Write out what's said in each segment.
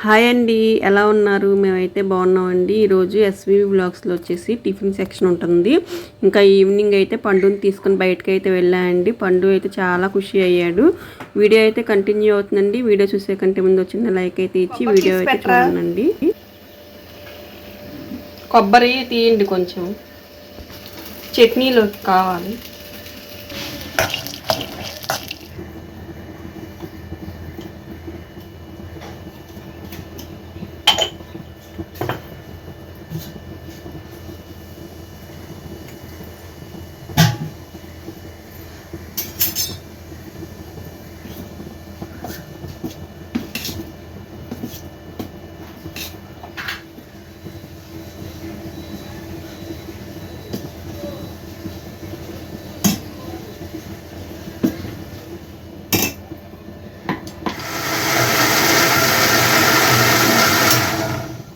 Hi అండి, ఎలా ఉన్నారు? మేమైతే బాగున్నామండి. ఈరోజు ఎస్వీవి వ్లాగ్స్లో వచ్చేసి టిఫిన్ సెక్షన్ ఉంటుంది. ఇంకా ఈవినింగ్ అయితే పండుని తీసుకుని బయటకు అయితే వెళ్ళాయండి. పండు అయితే చాలా ఖుషి అయ్యాడు. వీడియో అయితే కంటిన్యూ అవుతుందండి. వీడియో చూసే కంటే ముందు వచ్చిన లైక్ అయితే ఇచ్చి వీడియో అయితే చూడండి. కొబ్బరి తీయండి, కొంచెం చట్నీలో కావాలి.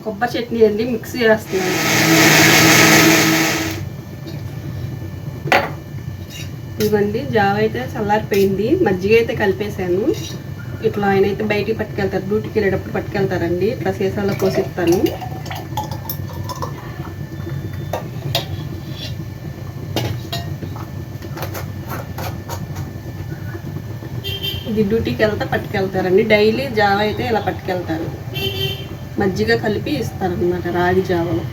కొబ్బరి చట్నీ అండి, మిక్సీ చేస్తున్నాను. ఇవ్వండి, జావ అయితే చల్లారిపోయింది. మజ్జిగ అయితే కలిపేశాను. ఇట్లా ఆయన అయితే బయటికి పట్టుకెళ్తారు, డ్యూటీకి వెళ్ళేటప్పుడు పట్టుకెళ్తారండి. ఇట్లా సీసాలో పోసిస్తాను. ఇది డ్యూటీకి వెళ్తే పట్టుకెళ్తారండి. డైలీ జావ అయితే ఇలా పట్టుకెళ్తారు. మజ్జిగ కలిపి ఇస్తారనమాట రాగి జావలో.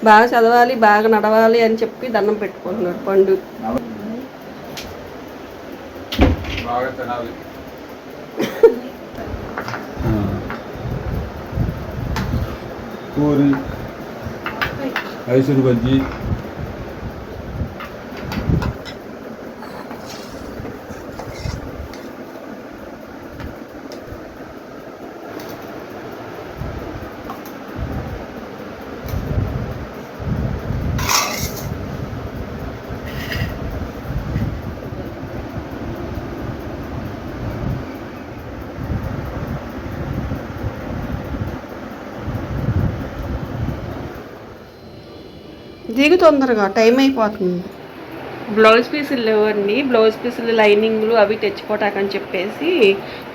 బాగా చదవాలి, బాగా నడవాలి అని చెప్పి దండం పెట్టుకుంటున్నాడు పండు. పూరి, మైసూరు బజ్జీ, దిగు తొందరగా, టైం అయిపోతుంది. బ్లౌజ్ పీసులు లేవండి. బ్లౌజ్ పీసులు లైనింగ్లు అవి తెచ్చుకోవటాకని చెప్పేసి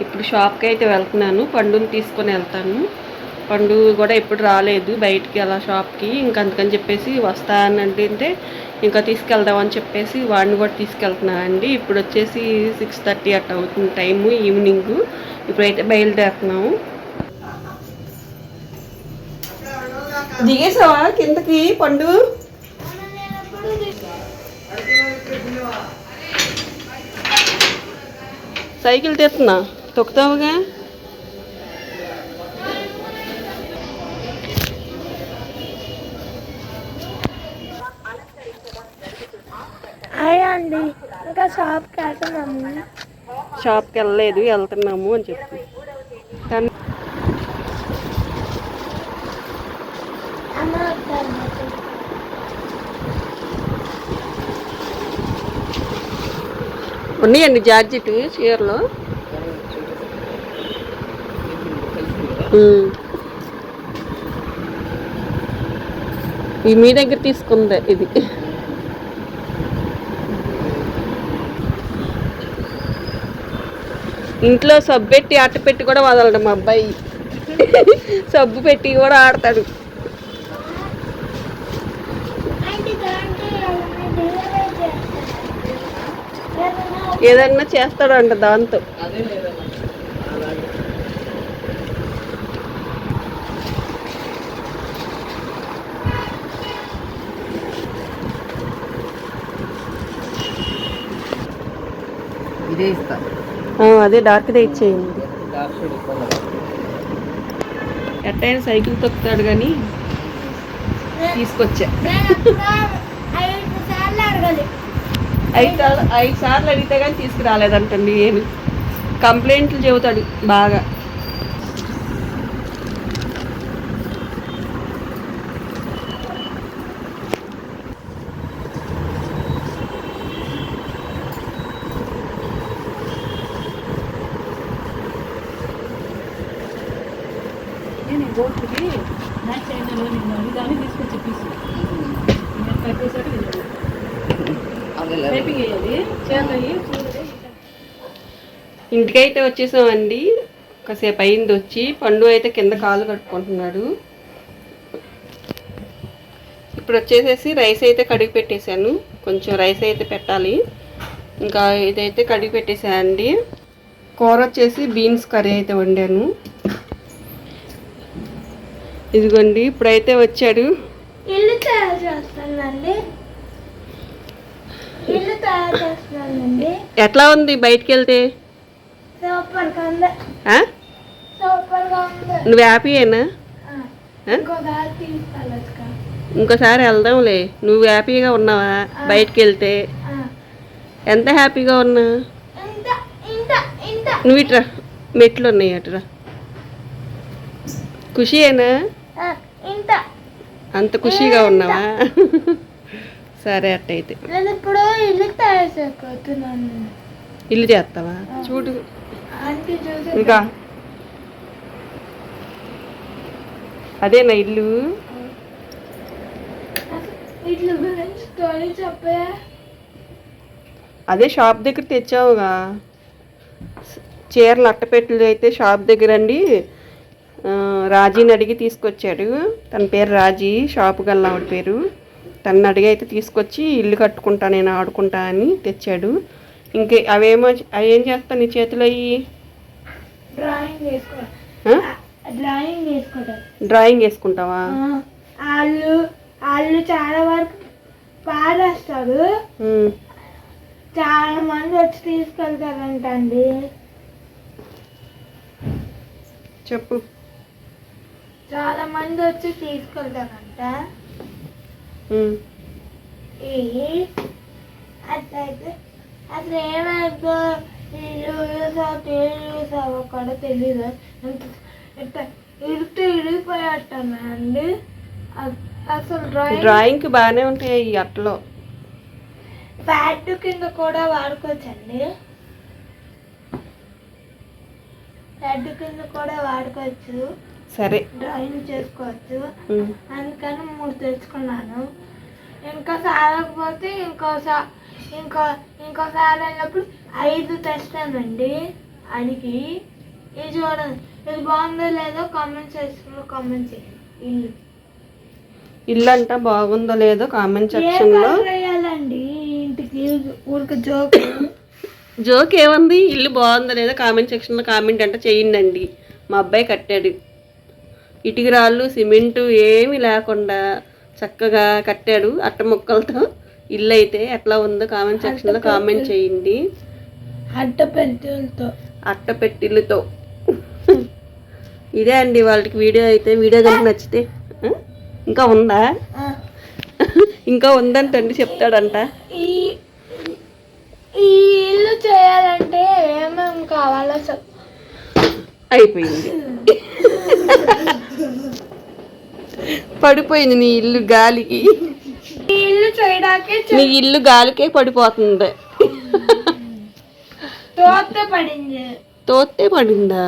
ఇప్పుడు షాప్కి అయితే వెళ్తున్నాను. పండుని తీసుకొని వెళ్తాను. పండు కూడా ఎప్పుడు రాలేదు బయటికి అలా షాప్కి. ఇంకా అందుకని చెప్పేసి వస్తానంటే ఇంకా తీసుకెళ్దామని చెప్పేసి వాడిని కూడా తీసుకెళ్తున్నానండి. ఇప్పుడు వచ్చేసి 6:30 అట్లా అవుతుంది టైము, ఈవినింగ్. ఇప్పుడైతే బయలుదేరుతున్నాము. దిగేసావా కిందకి పండు? సైకిల్ తెస్తున్నా, తొక్కుతావుగా. అండి ఇంకా షాప్కి వెళ్తున్నాము. షాప్కి వెళ్ళలేదు, వెళ్తున్నాము అని చెప్పి. ఉన్నాయండి జార్జెట్ చీరలు. ఈ మీ దగ్గర తీసుకుందే ఇది. ఇంట్లో సబ్బు పెట్టి ఆట పెట్టి కూడా వదలడు మా అబ్బాయి. సబ్బు పెట్టి కూడా ఆడతాడు. ఏదన్నా చేస్తాడంట దాంతో. ఇదే ఇస్తా. అదే డార్క్దే ఇచ్చేయండి. ఎట్టయినా సైకిల్ తొక్కుతాడు కానీ తీసుకొచ్చా. నేను అప్పుడు 5 సార్లు అడగాలి. 5 సార్లు అడిగితే కానీ తీసుకురాలేదంటండి. ఏమి కంప్లైంట్లు చెబుతాడు బాగా. ఇంటికైతే వచ్చేసామండి. కాసేపు అయింది వచ్చి. పండు అయితే కింద కాలు కట్టుకుంటున్నాడు. ఇప్పుడు వచ్చేసేసి రైస్ అయితే కడిగి పెట్టేశాను. కొంచెం రైస్ అయితే పెట్టాలి. ఇంకా ఇదైతే కడిగి పెట్టేసానండి. కూర వచ్చేసి బీన్స్ కర్రీ అయితే వండాను. ఇదిగోండి ఇప్పుడైతే వచ్చాడు. ఇల్లు తయారు చేస్తానండి. ఇల్లు తయారు చేస్తున్నానండి. ఎట్లా ఉంది బయటికి వెళ్తే? సూపర్గా ఉంది. సూపర్గా ఉంది. నువ్వు హ్యాపీయేనా? ఇంకోసారి తీసుకెళ్ళొచ్చుగా. ఇంకోసారి వెళ్దాంలే. నువ్వు హ్యాపీగా ఉన్నావా బయటికి వెళ్తే? ఎంత హ్యాపీగా ఉన్నా? నువ్వు ఇట్రా, మెట్లు ఉన్నాయి అటురా. ఖుషియేనా? అంత ఖుషిగా ఉన్నావా? సరే అట్టయితే. నేను ఇప్పుడు ఇల్లు తయారు చేయబోతున్నాను. ఇల్లు చేస్తావా? చూడు చూసి ఇంకా అదేనా ఇల్లు? ఇల్లు గురించి స్టోరీ చెప్పే. అదే షాప్ దగ్గర తెచ్చావుగా చీరలు అట్టపెట్టెలు. అయితే షాప్ దగ్గర అండి రాజీని అడిగి తీసుకొచ్చాడు. తన పేరు రాజీ, షాపు గల్లావిడ పేరు. తను అడిగి అయితే తీసుకొచ్చి ఇల్లు కట్టుకుంటా నేను ఆడుకుంటా అని తెచ్చాడు. ఇంకే అవేమో అవేం చేస్తాను నీ చేతిలో అయ్యి? డ్రాయింగ్ వేసుకుంటావా? వాళ్ళు చాలా వరకు పాడేస్తారు. చాలా మంది వచ్చి తీసుకెళ్తారంటండి. చెప్పు. చాలా మంది వచ్చి తీసుకెళ్తారంట. అట్లయితే అసలు ఏమైందో చూసావో కూడా తెలీదు. ఇడితే ఇడిగిపోయాట్టండి. అసలు డ్రాయింగ్కి బాగానే ఉంటాయి ఈ అట్టలో. ప్యాడ్ కింద కూడా వాడుకోవచ్చండి. ప్యాడ్ కింద కూడా వాడుకోవచ్చు. సరే డ్రాయింగ్ చేసుకోవచ్చు. అందుకని 3 తెచ్చుకున్నాను. ఇంకా సాగకపోతే ఇంకోసారి వెళ్ళినప్పుడు 5 తెస్తానండి అడిగి. ఇది చూడండి, ఇది బాగుందో లేదో కామెంట్ సెక్షన్లో కామెంట్ చేయండి. ఇల్లు అంట బాగుందో లేదో కామెంట్ సెక్షన్లో వేయాలండి. ఇంటికి ఊరికి జోక్ ఏముంది? ఇల్లు బాగుందో లేదో కామెంట్ సెక్షన్లో కామెంట్ అంటే చేయండి. మా అబ్బాయి కట్టాడు. ఇటుక రాళ్ళు సిమెంటు ఏమీ లేకుండా చక్కగా కట్టాడు అట్ట ముక్కలతో. ఇల్లు అయితే ఎట్లా ఉందో కామెంట్ సెక్షన్లో కామెంట్ చేయండి. అట్టపెట్టిలతో. ఇదే అండి వాళ్ళకి వీడియో అయితే. వీడియో కనుక నచ్చితే ఇంకా ఉందా? ఇంకా ఉందంటండి, చెప్తాడంట. ఈ ఇల్లు చేయాలంటే ఏమేమి కావాలో అయిపోయింది. పడిపోయింది నీ ఇల్లు గాలికి. ఇల్లు చేయడానికి నీ ఇల్లు గాలికే పడిపోతుంది. తోతే పడిందా?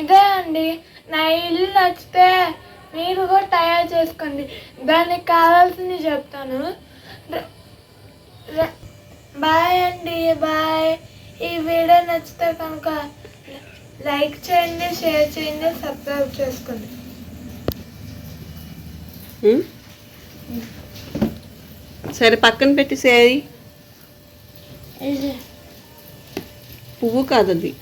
ఇదే అండి. నా ఇల్లు నచ్చితే మీరు కూడా తయారు చేసుకోండి. దానికి కావాల్సింది చెప్తాను. బాయ్ అండి, బాయ్. ఈ వీడియో నచ్చితే కనుక లైక్ చేయండి, షేర్ చేయండి, సబ్స్క్రైబ్ చేసుకోండి. సరే పక్కన పెట్టేసేది. పువ్వు కాదు అది.